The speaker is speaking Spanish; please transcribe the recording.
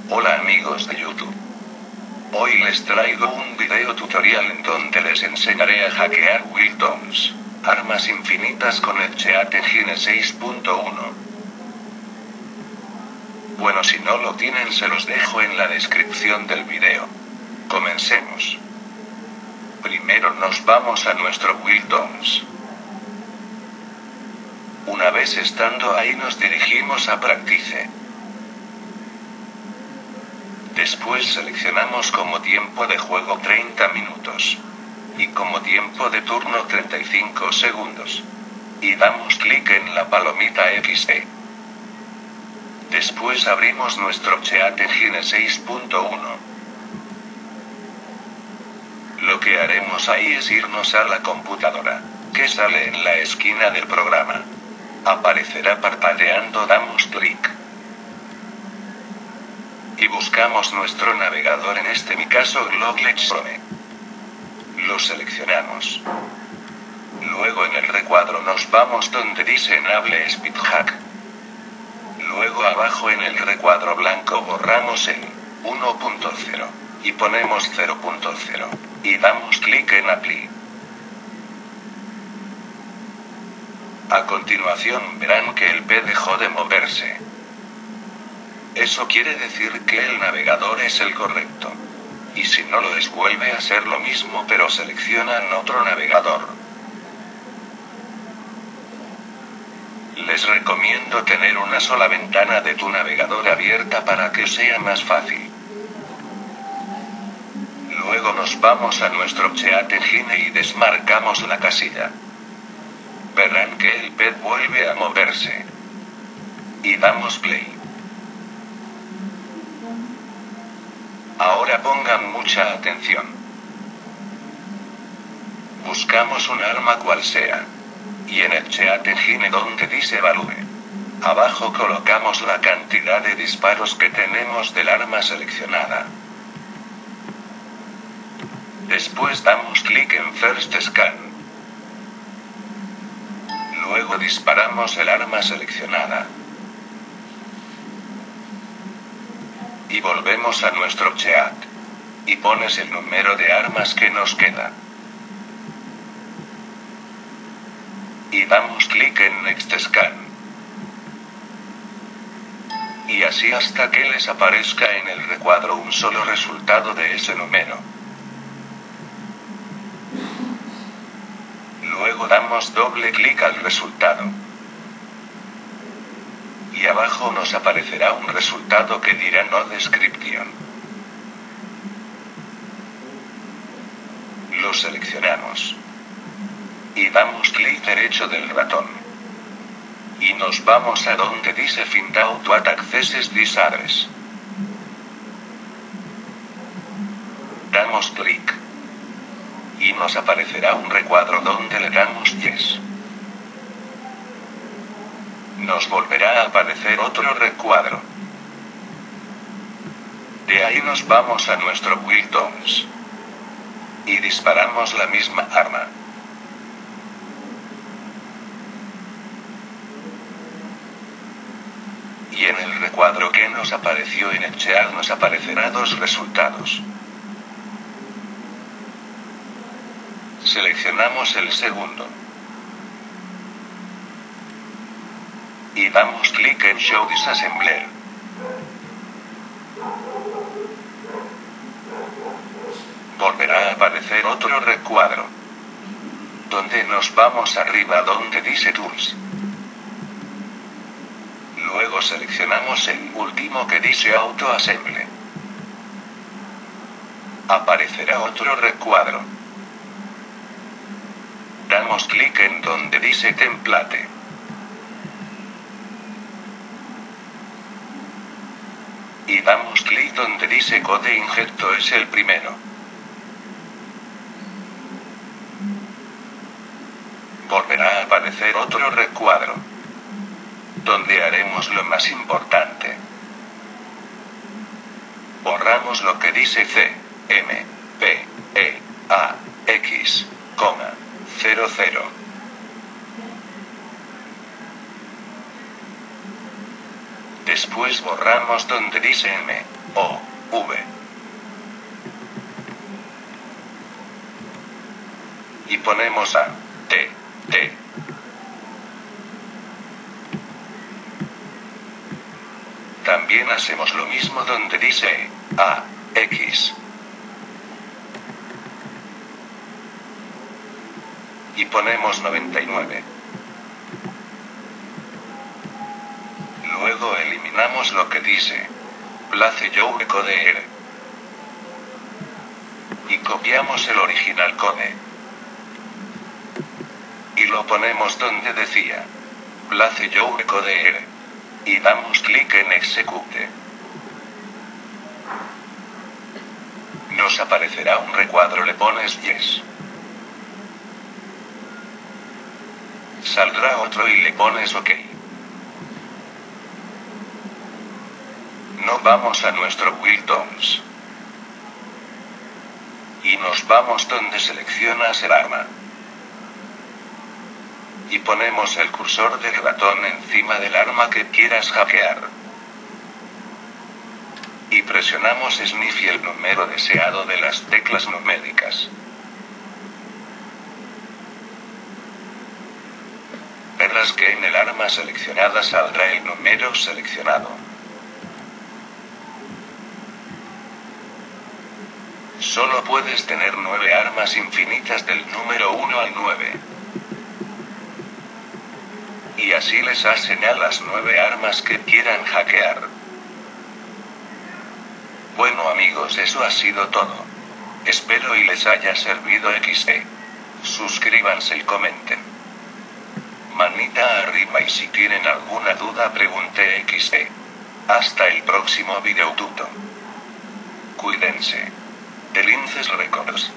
Hola amigos de YouTube. Hoy les traigo un video tutorial en donde les enseñaré a hackear Windows, armas infinitas con el Cheat Engine 6.1. Bueno, si no lo tienen se los dejo en la descripción del video. Comencemos. Primero nos vamos a nuestro Windows. Una vez estando ahí nos dirigimos a Practice. Después seleccionamos como tiempo de juego 30 minutos. Y como tiempo de turno 35 segundos. Y damos clic en la palomita XD. Después abrimos nuestro Cheat Engine 6.1. Lo que haremos ahí es irnos a la computadora, que sale en la esquina del programa. Aparecerá parpadeando, damos clic. Y buscamos nuestro navegador, en mi caso Google Chrome. Lo seleccionamos. Luego en el recuadro nos vamos donde dice Enable Speed Hack. Luego abajo en el recuadro blanco borramos el 1.0 y ponemos 0.0 y damos clic en Apply. A continuación verán que el P dejó de moverse. Eso quiere decir que el navegador es el correcto. Y si no lo es, vuelve a ser lo mismo, pero seleccionan otro navegador. Les recomiendo tener una sola ventana de tu navegador abierta para que sea más fácil. Luego nos vamos a nuestro Cheat Engine y desmarcamos la casilla. Verán que el pad vuelve a moverse. Y damos play. Ahora pongan mucha atención. Buscamos un arma cual sea. Y en el Cheat Engine donde dice Value, abajo colocamos la cantidad de disparos que tenemos del arma seleccionada. Después damos clic en First Scan. Luego disparamos el arma seleccionada. Y volvemos a nuestro Cheat. Y pones el número de armas que nos queda. Y damos clic en Next Scan. Y así hasta que les aparezca en el recuadro un solo resultado de ese número. Luego damos doble clic al resultado. Y abajo nos aparecerá un resultado que dirá No Description. Lo seleccionamos. Y damos clic derecho del ratón. Y nos vamos a donde dice Find out what accesses this address. Damos clic. Y nos aparecerá un recuadro donde le damos Yes. Nos volverá a aparecer otro recuadro. De ahí nos vamos a nuestro Windows. Y disparamos la misma arma. Y en el recuadro que nos apareció en el Cheat nos aparecerá dos resultados. Seleccionamos el segundo. Y damos clic en Show Disassembler. Volverá a aparecer otro recuadro. Donde nos vamos arriba donde dice Tools. Luego seleccionamos el último que dice Auto Assemble. Aparecerá otro recuadro. Damos clic en donde dice Template. Y damos clic donde dice Code Injecto, es el primero. Volverá a aparecer otro recuadro. Donde haremos lo más importante. Borramos lo que dice C, M, P, E, A, X, 00. Después Después borramos donde dice M, O, V. Y ponemos A, T, T. También hacemos lo mismo donde dice A, X. Y ponemos 99. Luego eliminamos lo que dice Place Joe Code R. Y copiamos el original code. Y lo ponemos donde decía Place Joe Code R. Y damos clic en Execute. Nos aparecerá un recuadro, le pones Yes. Saldrá otro y le pones OK. No vamos a nuestro Build Tools. Y nos vamos donde seleccionas el arma. Y ponemos el cursor del ratón encima del arma que quieras hackear. Y presionamos Sniff y el número deseado de las teclas numéricas. Verás que en el arma seleccionada saldrá el número seleccionado. Solo puedes tener 9 armas infinitas del número 1 al 9. Y así les hacen a las 9 armas que quieran hackear. Bueno amigos, eso ha sido todo. Espero y les haya servido XD. Suscríbanse y comenten. Manita arriba y si tienen alguna duda pregunte XD. Hasta el próximo video tuto. Cuídense. De Linces Records.